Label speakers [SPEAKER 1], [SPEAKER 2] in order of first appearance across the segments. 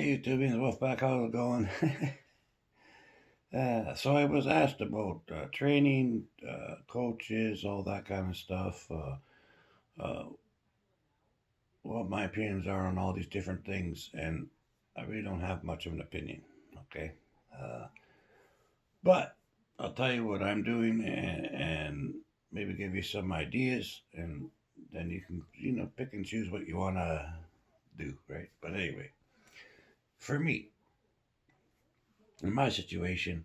[SPEAKER 1] Hey, YouTubing, Wolfpack, how's it going? So I was asked about training, coaches, all that kind of stuff. Uh, what my opinions are on all these different things, and I really don't have much of an opinion. Okay, uh, but I'll tell you what I'm doing, and maybe give you some ideas, and then you can pick and choose what you want to do, right? But anyway, for me, in my situation.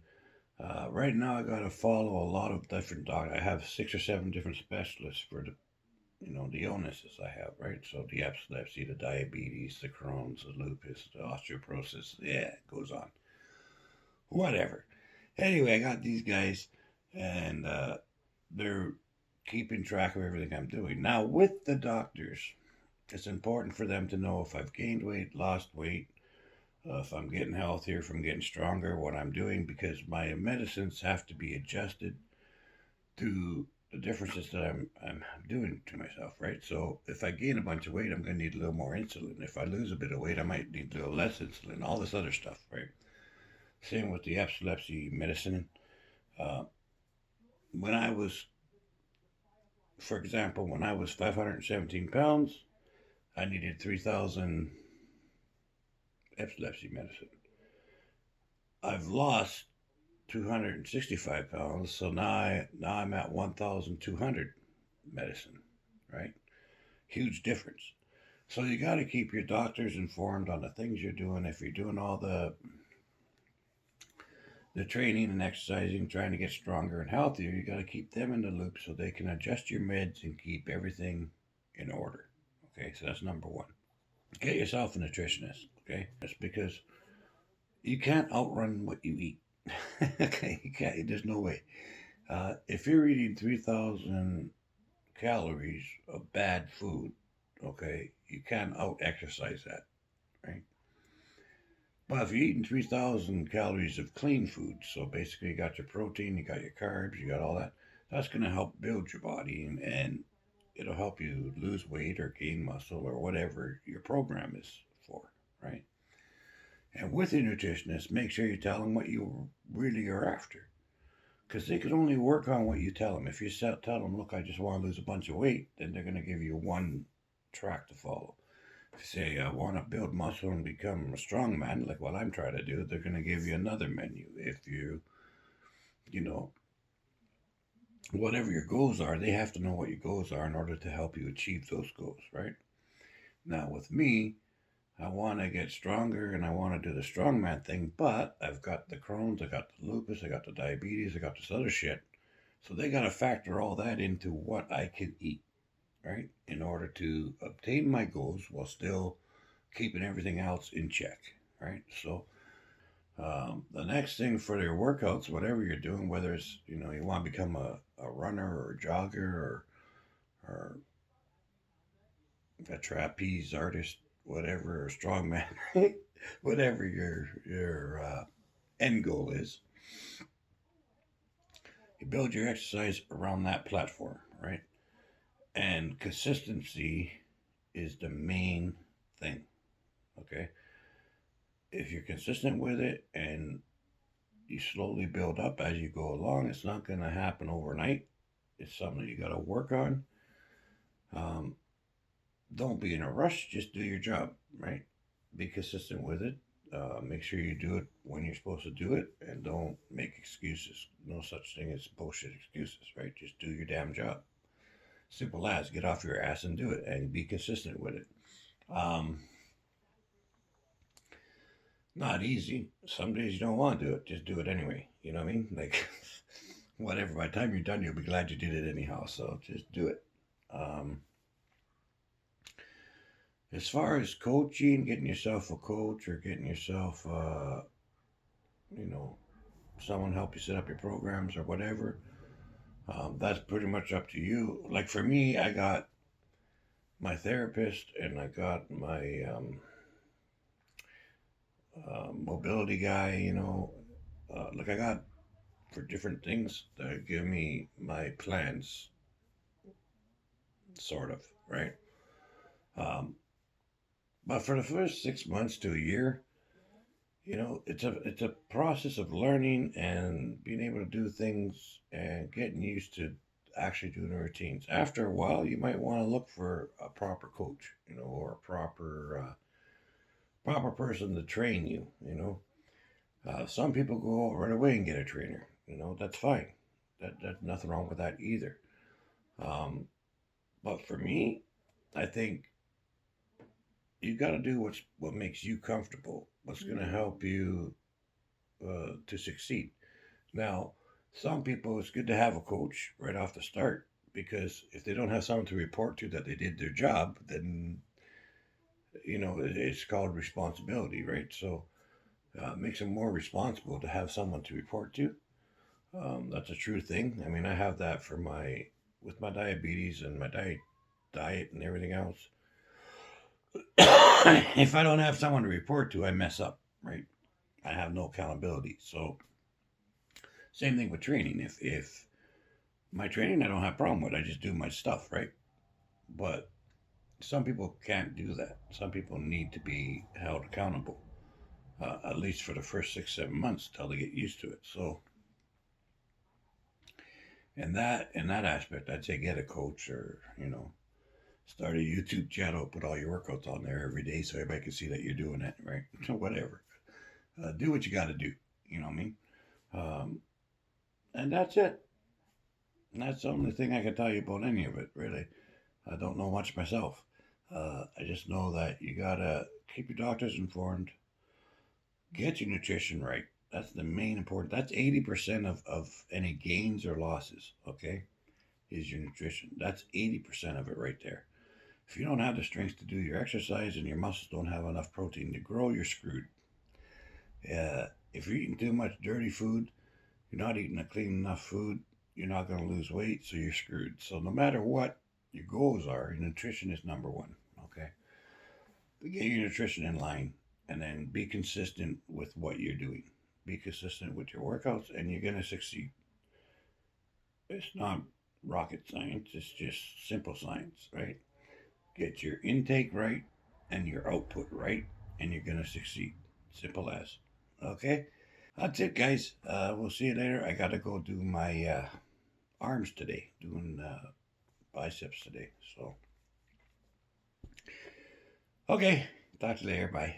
[SPEAKER 1] Right now, I got to follow a lot of different doctors. I have 6 or 7 different specialists for the illnesses I have, right? So the epilepsy, the diabetes, the Crohn's, the lupus, the osteoporosis. Yeah, it goes on. Whatever. Anyway, I got these guys, and they're keeping track of everything I'm doing. Now, with the doctors, it's important for them to know if I've gained weight, lost weight, if I'm getting healthier, if I'm getting stronger, what I'm doing, because my medicines have to be adjusted to the differences that I'm doing to myself, right? So if I gain a bunch of weight, I'm going to need a little more insulin. If I lose a bit of weight, I might need a little less insulin. All this other stuff, right? Same with the epilepsy medicine. Uh, when I was, for example, when I was 517 pounds, I needed 3,000 epilepsy medicine. I've lost 265 pounds, so now I'm at 1,200 medicine, right? Huge difference. So you got to keep your doctors informed on the things you're doing. If you're doing all the training and exercising, trying to get stronger and healthier, you got to keep them in the loop so they can adjust your meds and keep everything in order. Okay, so that's number one. Get yourself a nutritionist. Okay, that's because you can't outrun what you eat. Okay, you can't. There's no way. If you're eating 3,000 calories of bad food, okay, you can't out exercise that, right? But if you're eating 3,000 calories of clean food, so basically you got your protein, you got your carbs, you got all that, that's going to help build your body and it'll help you lose weight or gain muscle or whatever your program is for, right? And with your nutritionist, make sure you tell them what you really are after. Because they can only work on what you tell them. If you tell them, look, I just want to lose a bunch of weight, then they're going to give you one track to follow. If you say, I want to build muscle and become a strong man, like what I'm trying to do, they're going to give you another menu. If you know, whatever your goals are, they have to know what your goals are in order to help you achieve those goals, right? Now, with me, I want to get stronger and I want to do the strongman thing, but I've got the Crohn's, I got the lupus, I got the diabetes, I got this other shit. So they got to factor all that into what I can eat, right? In order to obtain my goals while still keeping everything else in check, right? So the next thing for your workouts, whatever you're doing, whether it's you want to become a runner or a jogger or a trapeze artist, whatever, or strongman, whatever your end goal is, you build your exercise around that platform, right? And consistency is the main thing. Okay, if you're consistent with it and you slowly build up as you go along, it's not going to happen overnight. It's something you got to work on. Um, don't be in a rush. Just do your job, right? Be consistent with it. Make sure you do it when you're supposed to do it, and don't make excuses. No such thing as bullshit excuses, right? Just do your damn job. Simple as get off your ass and do it, and be consistent with it. Um, Not easy. Some days you don't want to do it. Just do it anyway. You know what I mean? Like, whatever. By the time you're done, you'll be glad you did it anyhow. So just do it. Um, as far as coaching, getting yourself a coach or getting yourself, you know, someone help you set up your programs or whatever, that's pretty much up to you. Like for me, I got my therapist and I got my mobility guy, like I got for different things that give me my plans, sort of, right? Um, but for the first 6 months to a year, It's a process of learning and being able to do things and getting used to actually doing the routines. After a while, you might want to look for a proper coach, or a proper person to train you. Some people go out right away and get a trainer. That's fine. That's nothing wrong with that either. Um, but for me, I think you got to do what makes you comfortable. What's going to help you to succeed. Now, some people, it's good to have a coach right off the start, because if they don't have someone to report to that they did their job, then it's called responsibility, right? So it makes them more responsible to have someone to report to. That's a true thing. I mean, I have that for my with my diabetes and my diet and everything else. If I don't have someone to report to, I mess up, right? I have no accountability. So same thing with training. If my training, I don't have a problem with. I just do my stuff, right? But some people can't do that. Some people need to be held accountable, at least for the first 6, 7 months till they get used to it. So, in that aspect, I'd say get a coach, or start a YouTube channel, put all your workouts on there every day so everybody can see that you're doing it, right? Whatever. Do what you got to do. You know what I mean? Um, and that's it. And that's the only thing I can tell you about any of it, really. I don't know much myself. I just know that you gotta keep your doctors informed, get your nutrition right. That's the main important. That's 80% of any gains or losses. Okay, is your nutrition. That's 80% of it right there. If you don't have the strength to do your exercise and your muscles don't have enough protein to grow, you're screwed. If you're eating too much dirty food, you're not eating a clean enough food, you're not going to lose weight, so you're screwed. So no matter what your goals are, your nutrition is number one. Okay, get your nutrition in line, and then be consistent with what you're doing. Be consistent with your workouts, and you're going to succeed. It's not rocket science, it's just simple science, right? Get your intake right and your output right, and you're going to succeed. Simple as. Okay? That's it, guys. We'll see you later. I got to go do my arms today, doing biceps today. So, okay. Talk to you later. Bye.